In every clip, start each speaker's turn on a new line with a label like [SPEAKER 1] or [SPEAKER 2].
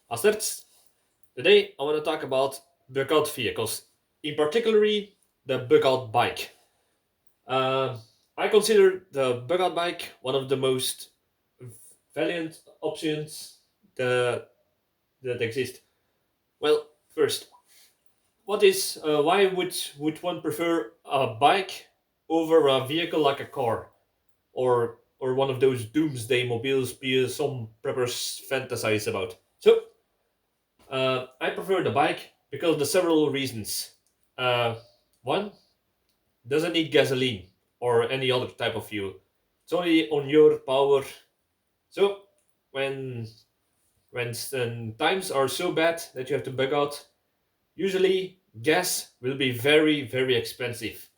[SPEAKER 1] Asserts. Today I want to talk about bug-out vehicles, in particularly the bug-out bike. Uh, I consider the bug-out bike one of the most valiant options that exist. Well, first, why would one prefer a bike over a vehicle like a car or one of those doomsday mobiles some preppers fantasize about? So I prefer the bike because of the several reasons. Uh, One, doesn't need gasoline or any other type of fuel. It's only on your power. So when times are so bad that you have to bug out, usually gas will be very expensive.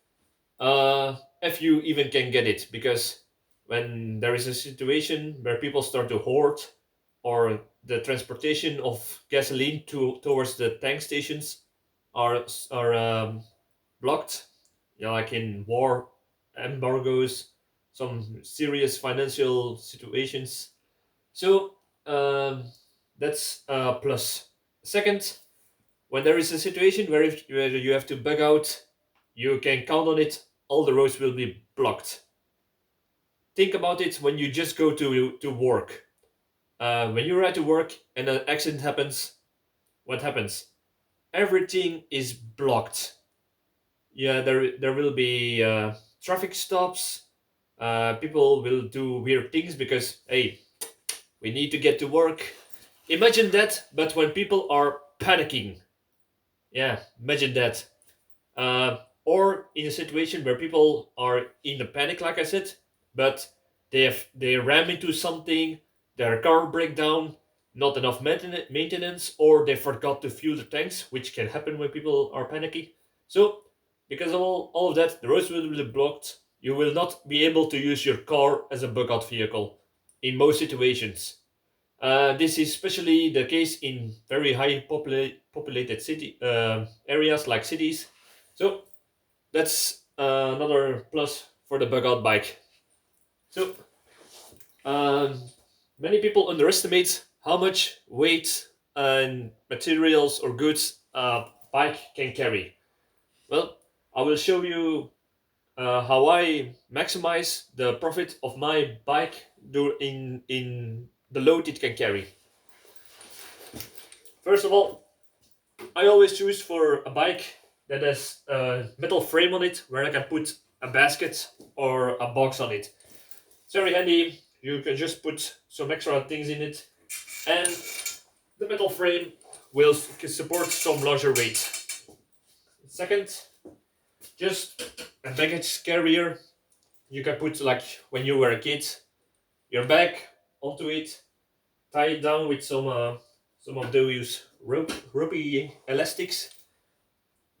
[SPEAKER 1] If you even can get it, because when there is a situation where people start to hoard or the transportation of gasoline towards the tank stations are blocked, like in war embargoes, some serious financial situations. So that's a plus. Second, when there is a situation where you have to bug out, you can count on it. All the roads will be blocked. Think about it when you just go to work. When you ride to work and an accident happens, what happens? Everything is blocked. Yeah, there will be traffic stops. People will do weird things because hey, we need to get to work. Imagine that, but when people are panicking. Yeah, imagine that. Or in a situation where people are in a panic, like I said, but they ram into something, their car break down, not enough maintenance, or they forgot to fuel the tanks, which can happen when people are panicking. So, because of all of that, the roads will be blocked. You will not be able to use your car as a bug-out vehicle in most situations. This is especially the case in very high populated city areas like cities. So that's another plus for the bug out bike. So um, many people underestimate how much weight and materials or goods a bike can carry. Well, I will show you how I maximize the profit of my bike in the load it can carry. First of all, I always choose for a bike that has a metal frame on it where I can put a basket or a box on it. It's very handy. You can just put some extra things in it, and the metal frame will support some larger weight. Second, just a baggage carrier. You can put, like when you were a kid, your bag onto it, tie it down with some of those ropey elastics.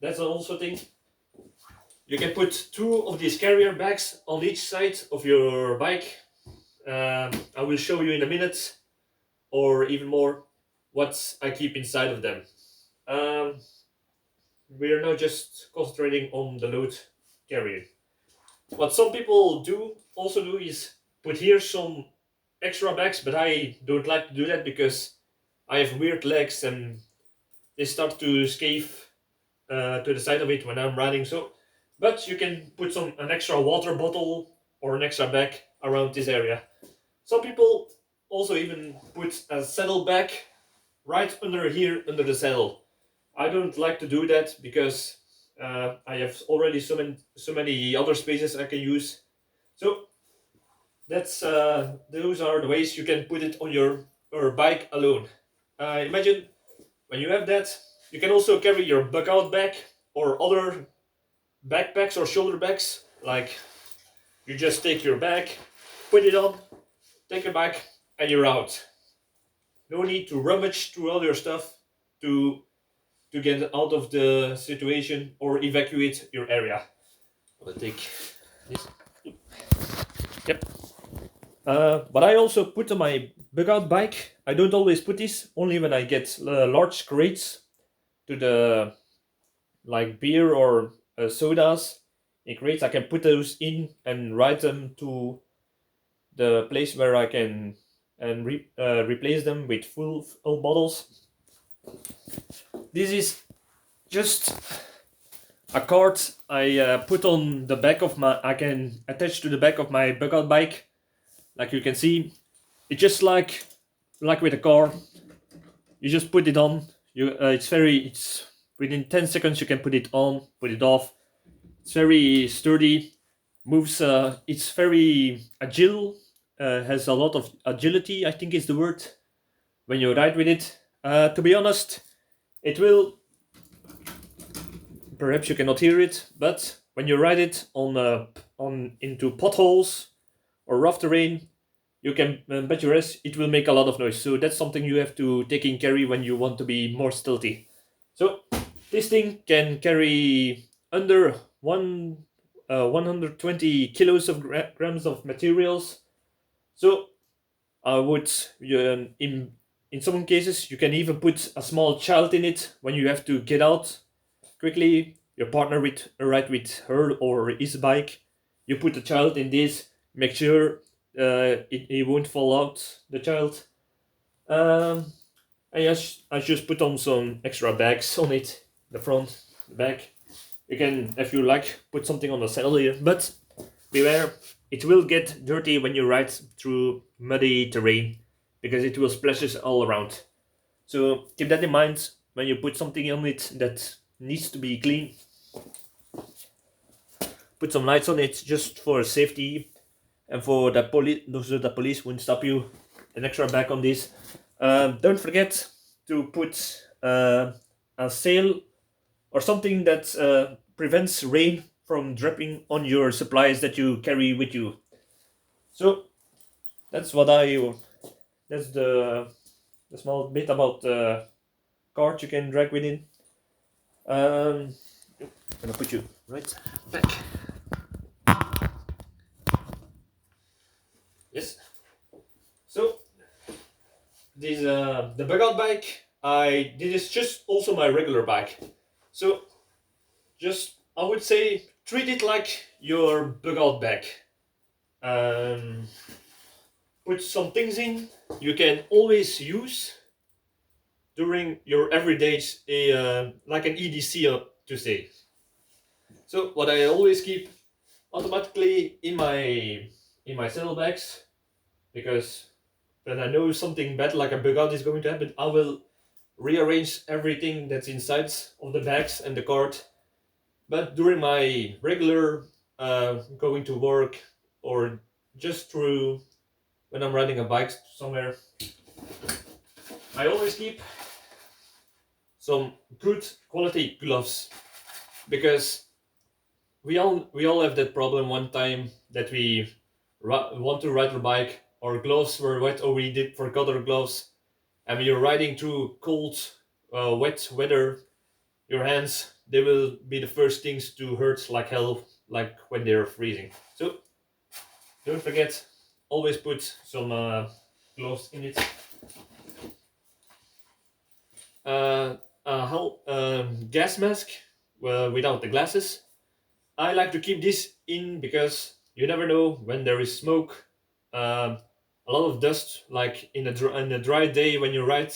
[SPEAKER 1] That's also a thing. You can put two of these carrier bags on each side of your bike. I will show you in a minute, or even more, what I keep inside of them. Um, we are now just concentrating on the load carrier. What some people also do is put here some extra bags, but I don't like to do that because I have weird legs and they start to scave to the side of it when I'm riding. So, but you can put an extra water bottle or an extra bag around this area. Some people also even put a saddle bag right under here under the saddle. I don't like to do that because I have already so many other spaces I can use. So that's those are the ways you can put it on your bike alone. Imagine when you have that, you can also carry your bug out bag or other backpacks or shoulder bags. Like you just take your bag, put it on, take it back, and you're out. No need to rummage through all your stuff to get out of the situation or evacuate your area. I'll take this. Yep. But I also put on my bug out bike. I don't always put this, only when I get large crates to the like beer or sodas in crates. I can put those in and ride them to the place where I can and replace them with full bottles. This is just a card I put on the back of my. I can attach to the back of my bug out bike. Like you can see, it's just like with a car. You just put it on. It's within 10 seconds you can put it on, put it off. It's very sturdy, moves. It's very agile. Has a lot of agility, I think is the word, when you ride with it. To be honest, it will. Perhaps you cannot hear it, but when you ride it on into potholes or rough terrain, you can bet your ass it will make a lot of noise. So that's something you have to take in carry when you want to be more stealthy. So this thing can carry under 120 kilos of grams of materials. So I would in some cases you can even put a small child in it when you have to get out quickly. Your partner with ride with her or his bike. You put the child in this. Make sure it won't fall out. The child. Um, I just put on some extra bags on it. The front, the back. You can, if you like, put something on the saddle here. But beware, it will get dirty when you ride through muddy terrain because it will splashes all around. So keep that in mind when you put something on it that needs to be clean. Put some lights on it just for safety and for the police, so the police won't stop you. An extra back on this. Don't forget to put a sail or something that prevents rain from dripping on your supplies that you carry with you. So that's what I. That's the small bit about the cart you can drag within. I'm gonna put you right back. Yes. So this the bug out bike. This is just also my regular bike. So just I would say treat it like your bug out bag. Um, Put some things in you can always use during your everydays, like an EDC to say. So what I always keep automatically in my saddlebags, because when I know something bad like a bug out is going to happen, I will rearrange everything that's inside of the bags and the cart. But during my regular going to work or just through when I'm riding a bike somewhere, I always keep some good quality gloves, because we all have that problem one time that we want to ride a bike, our gloves were wet or we did forgot our gloves, and when you're riding through cold, wet weather, your hands they will be the first things to hurt like hell, like when they're freezing. So don't forget, always put some gloves in it. Gas mask, well, without the glasses. I like to keep this in because you never know when there is smoke, a lot of dust, like in a dry day when you ride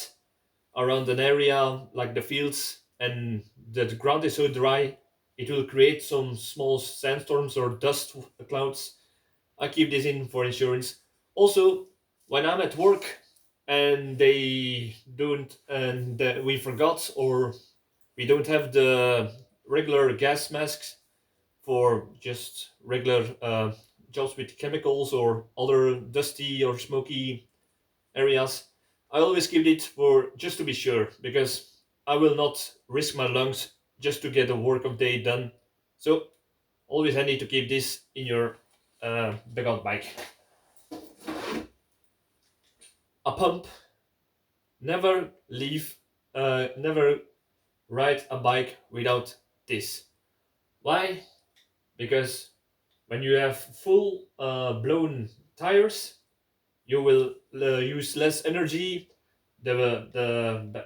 [SPEAKER 1] around an area like the fields and the ground is so dry, it will create some small sandstorms or dust clouds. I keep this in for insurance. Also, when I'm at work and they don't, and we forgot or we don't have the regular gas masks for just regular jobs with chemicals or other dusty or smoky areas, I always keep it for just to be sure, because I will not risk my lungs just to get a work of day done. So always handy to keep this in your bug out bike. A pump. Never leave. Never ride a bike without this. Why? Because when you have full blown tires, you will use less energy. The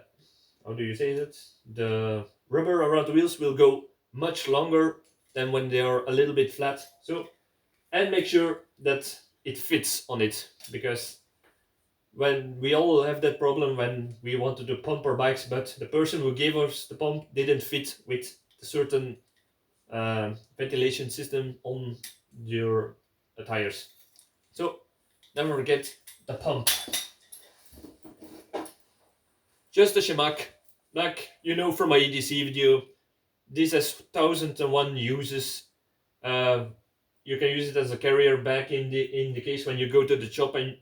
[SPEAKER 1] how do you say that? The rubber around the wheels will go much longer than when they are a little bit flat. So, and make sure that it fits on it, because when we all have that problem when we wanted to pump our bikes, but the person who gave us the pump didn't fit with a certain ventilation system on your tires. So never forget the pump. Just a shamak, like you know from my EDC video. This has 1001 uses. Uh, you can use it as a carrier bag in the case when you go to the shop and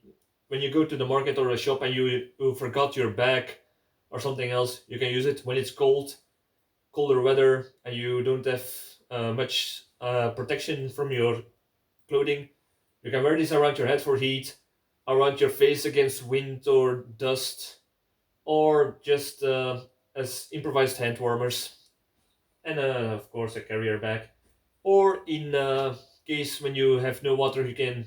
[SPEAKER 1] when you go to the market or a shop and you forgot your bag or something else. You can use it when it's colder weather, and you don't have much protection from your clothing. You can wear this around your head for heat, around your face against wind or dust, or just as improvised hand warmers, and of course a carrier bag. Or in case when you have no water, you can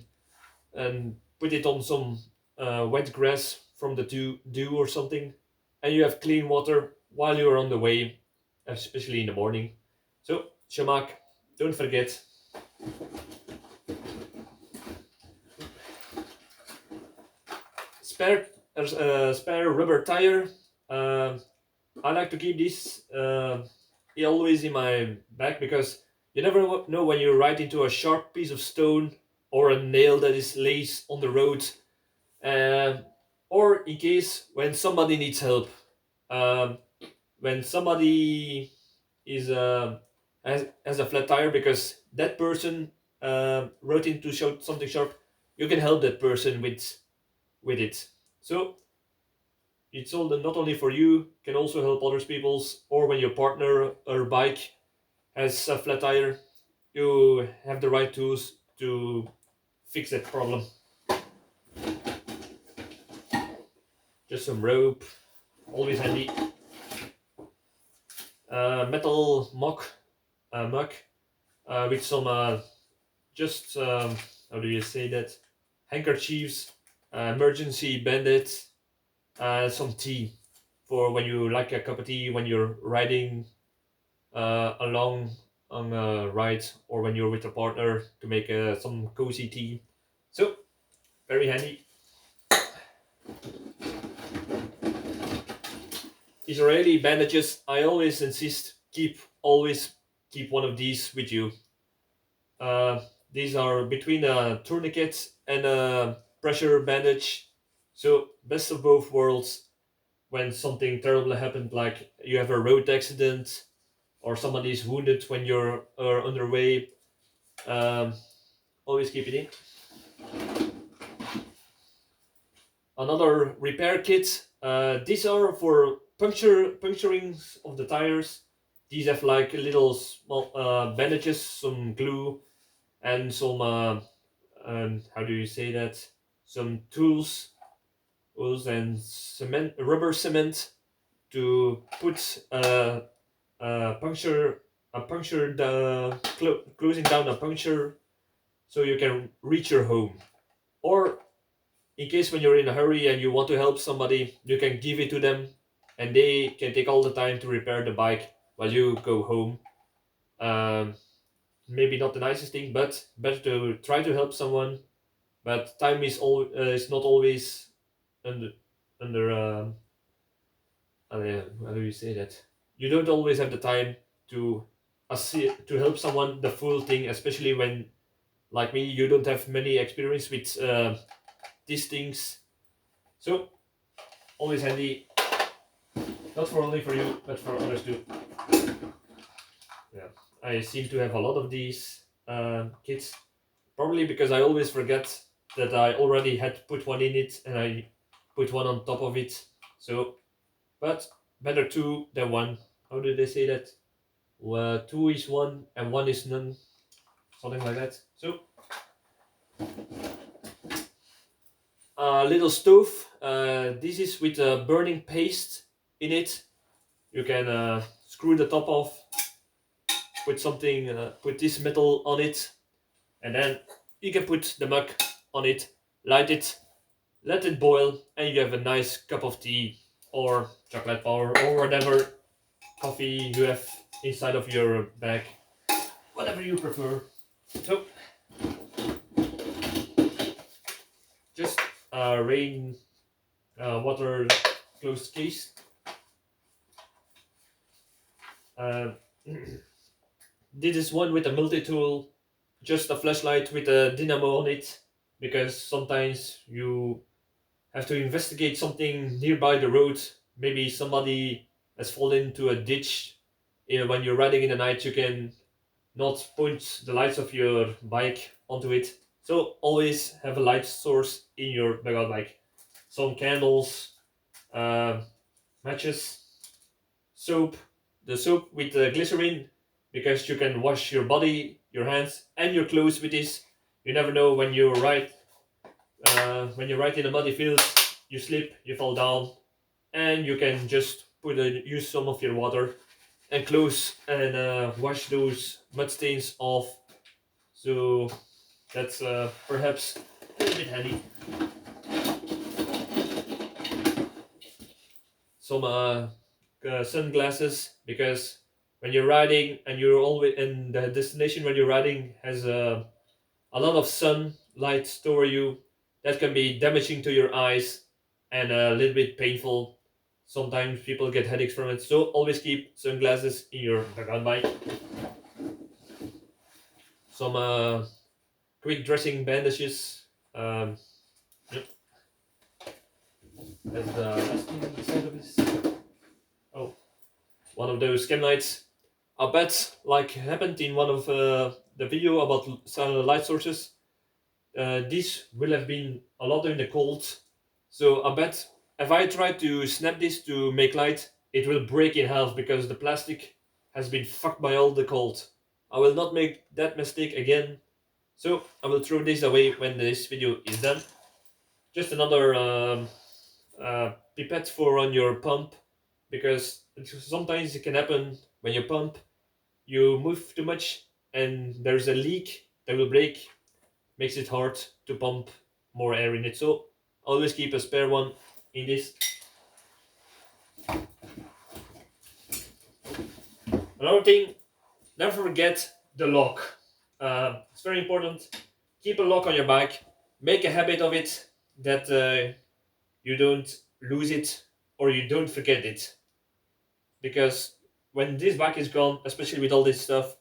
[SPEAKER 1] put it on some wet grass from the dew or something, and you have clean water while you're on the way, especially in the morning. So, Shamak, don't forget. Spare spare rubber tire. Uh, I like to keep this always in my bag because you never know when you ride into a sharp piece of stone or a nail that is laid on the road, uh, or in case when somebody needs help. Um, when somebody is has a flat tire because that person rode into something sharp, you can help that person with it. So it's all not only for you, can also help other people's, or when your partner or bike has a flat tire, you have the right tools to fix that problem. Just some rope, always handy. Metal muck with some just how do you say that? Handkerchiefs, emergency bandits, some tea for when you like a cup of tea when you're riding along on a ride, or when you're with a partner to make some cozy tea. So very handy. Israeli bandages. I always insist always keep one of these with you. Uh, these are between a tourniquet and a pressure bandage. So best of both worlds. When something terrible happened, like you have a road accident or somebody is wounded when you're on their way, um, always keep it in. Another repair kit. These are for puncturing of the tires. These have like little small bandages, some glue, and some how do you say that? Some tools and cement, rubber cement to put puncture a puncture closing down a puncture so you can reach your home. Or in case when you're in a hurry and you want to help somebody, you can give it to them, and they can take all the time to repair the bike while you go home. Um, Maybe not the nicest thing, but better to try to help someone. But time is not always under under how do you say that? You don't always have the time to to help someone the full thing, especially when, like me, you don't have many experience with these things. So always handy, not for only for you, but for others too. Yeah, I seem to have a lot of these kits, probably because I always forget that I already had put one in it and I put one on top of it. So, but better two than one. How do they say that? Two is one and one is none, something like that. So, a little stove. This is with a burning paste in it. You can screw the top off, put something, put this metal on it, and then you can put the mug on it, light it, let it boil, and you have a nice cup of tea or chocolate bar or whatever coffee you have inside of your bag, whatever you prefer. So, just rain water closed case. Uh, this is one with a multi-tool, just a flashlight with a dynamo on it, because sometimes you have to investigate something nearby the road. Maybe somebody has fallen into a ditch. When you're riding in the night, you can not point the lights of your bike onto it. So always have a light source in your bug bike. Some candles, uh, matches, soap. The soap with glycerin, because you can wash your body, your hands, and your clothes with this. You never know when you ride in a muddy field, you slip, you fall down, and you can just use some of your water and clothes and wash those mud stains off. So that's perhaps a little bit handy. Some sunglasses, because when you're riding and you're always in the destination when you're riding has a lot of sunlight toward you, that can be damaging to your eyes and a little bit painful. Sometimes people get headaches from it, so always keep sunglasses in your background bike. Some quick dressing bandages. Yep. That's the last thing inside of this. Oh, one of those chem lights. I bet, like happened in one of the video about light sources, this will have been a lot in the cold. So I bet if I try to snap this to make light, it will break in half because the plastic has been fucked by all the cold. I will not make that mistake again. So I will throw this away when this video is done. Just another pipette for on your pump, because sometimes it can happen when you pump, you move too much and there's a leak that will break, makes it hard to pump more air in it. So always keep a spare one in this. Another thing, never forget the lock. It's very important. Keep a lock on your bike. Make a habit of it, that you don't lose it or you don't forget it. Because when this bike is gone, especially with all this stuff,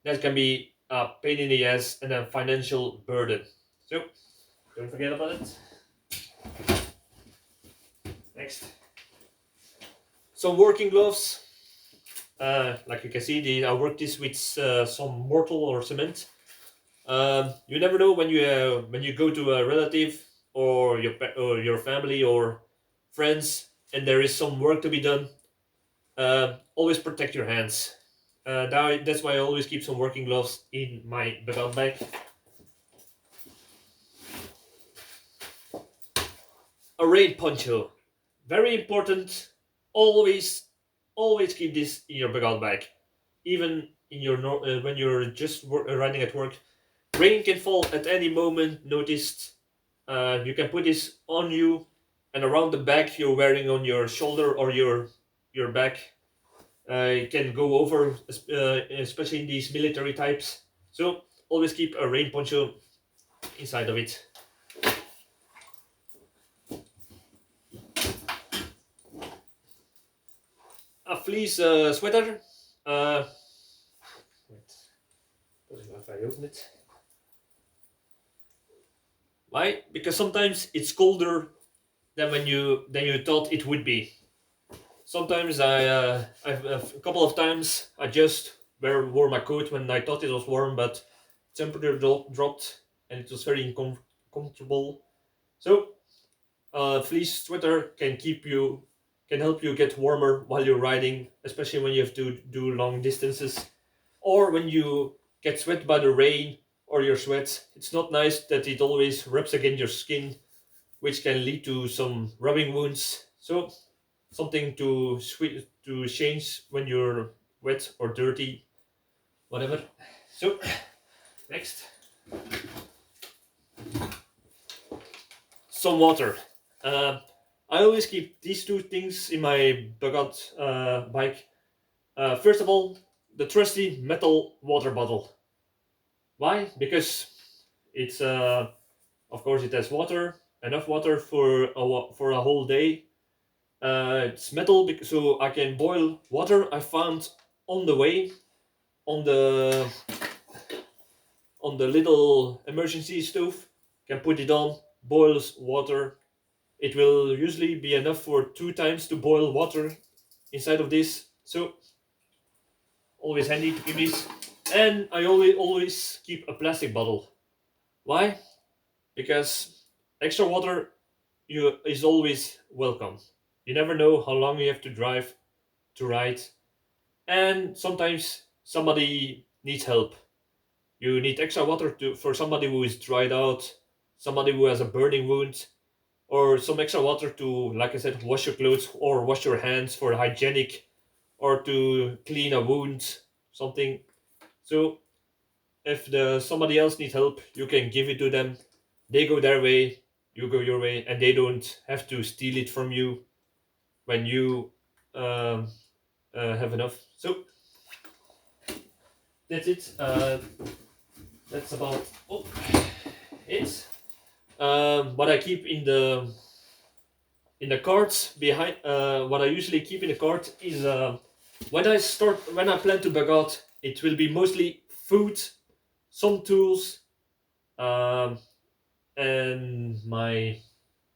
[SPEAKER 1] that can be a pain in the ass and a financial burden. So don't forget about it. Next, some working gloves. Like you can see, I work this with some mortar or cement. You never know when you go to a relative or your family or friends, and there is some work to be done. Always protect your hands. That's why I always keep some working gloves in my bag. A rain poncho, very important. Always, always keep this in your bag. Even in your when you're just riding at work, rain can fall at any moment. Noticed. You can put this on you and around the bag you're wearing on your shoulder or your back. It can go over, especially in these military types. So always keep a rain poncho inside of it. A fleece sweater. Wait, if I open it. Why? Because sometimes it's colder than you thought it would be. Sometimes I've a couple of times I just wore my coat when I thought it was warm, but temperature dropped and it was very uncomfortable. So fleece sweater can help you get warmer while you're riding, especially when you have to do long distances, or when you get sweat by the rain or your sweat. It's not nice that it always rubs against your skin, which can lead to some rubbing wounds. So something to change when you're wet or dirty, whatever. So next, some water. Uh, I always keep these two things in my bike. First of all, the trusty metal water bottle. Why? Because it's of course it has water. enough water for for a whole day. It's metal, so I can boil water I found on the way on the little emergency stove. Can put it on, boils water. It will usually be enough for 2 times to boil water inside of this. So always handy to keep this. And I always keep a plastic bottle. Why? Because extra water is always welcome. You never know how long you have to drive to ride, and sometimes somebody needs help. You need extra water for somebody who is dried out, somebody who has a burning wound, or some extra water to, like I said, wash your clothes or wash your hands for hygienic, or to clean a wound, something. So if the somebody else needs help, you can give it to them. They go their way, you go your way, and they don't have to steal it from you when you um, have enough. So that's it. That's about it. What I keep in the carts behind, what I usually keep in the cart is when I plan to bug out, it will be mostly food, some tools, um, and my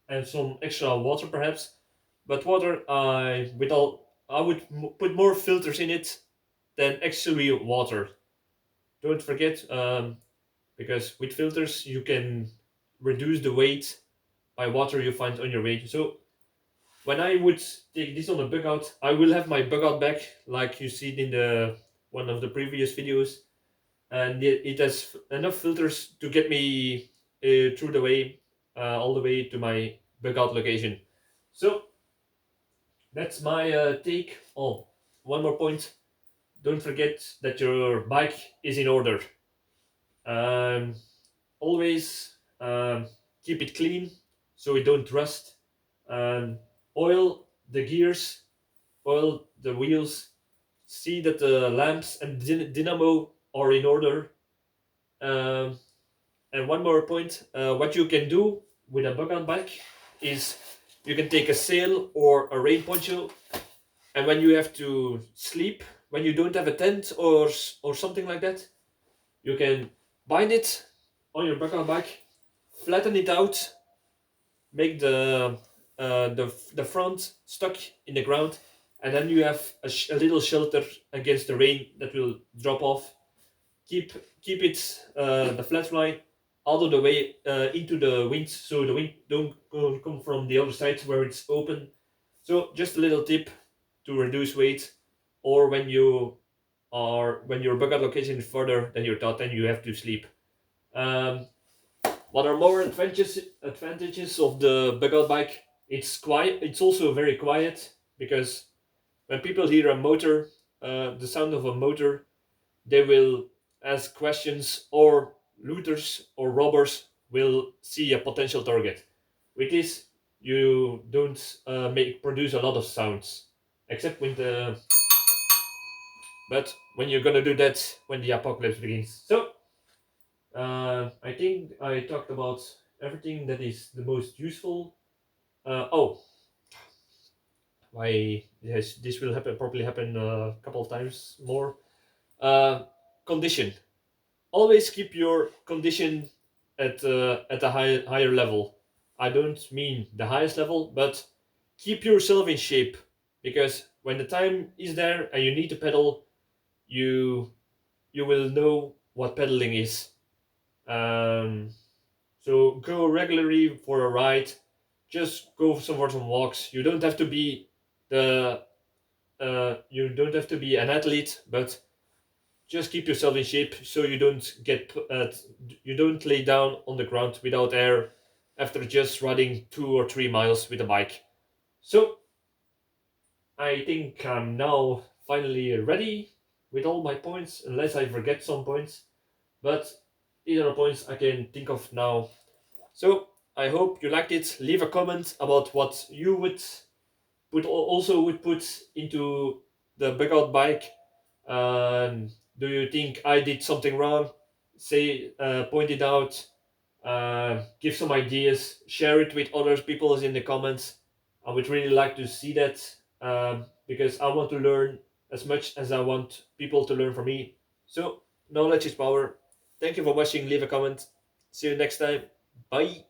[SPEAKER 1] and some extra water perhaps. But water, I would put more filters in it than actually water. Don't forget, because with filters you can reduce the weight by water you find on your way. So when I would take this on a bug out, I will have my bug out bag like you see it in the one of the previous videos, and it has enough filters to get me through the way, all the way to my bug out location. So that's my take. Oh, one more point. Don't forget that your bike is in order. Um, Always keep it clean so it don't rust. Um, Oil the gears, oil the wheels. See that the lamps and dynamo are in order. Um, and one more point: what you can do with a bug out bike is you can take a sail or a rain poncho, and when you have to sleep, when you don't have a tent or something like that, you can bind it on your bug out bike, flatten it out, make the front stuck in the ground, and then you have a little shelter against the rain that will drop off. Keep keep it the flat line out of the way into the wind, so the wind don't come from the other side where it's open. So just a little tip to reduce weight, or when your bug out location is further than your thought, then you have to sleep. Um, what are more advantages of the bug out bike? It's quiet. It's also very quiet because when people hear a motor, the sound of a motor, they will ask questions, or looters or robbers will see a potential target. With this, you don't make produce a lot of sounds, except when the but when you're gonna do that when the apocalypse begins. So I think I talked about everything that is the most useful. Oh, why? Yes, this will happen. Probably happen a couple of times more. Uh, Condition. Always keep your condition at a higher level. I don't mean the highest level, but keep yourself in shape, because when the time is there and you need to pedal, you you will know what pedaling is. Um, so go regularly for a ride. Just go for some walks. The you don't have to be an athlete, but just keep yourself in shape so you don't lay down on the ground without air after just riding 2 or 3 miles with a bike. So I think I'm now finally ready with all my points, unless I forget some points. But these are the points I can think of now. So I hope you liked it. Leave a comment about what you would put into the bug out bike. Do you think I did something wrong? Say, point it out. give some ideas, share it with other people in the comments. I would really like to see that, because I want to learn as much as I want people to learn from me. So, knowledge is power. Thank you for watching. Leave a comment. See you next time. Bye.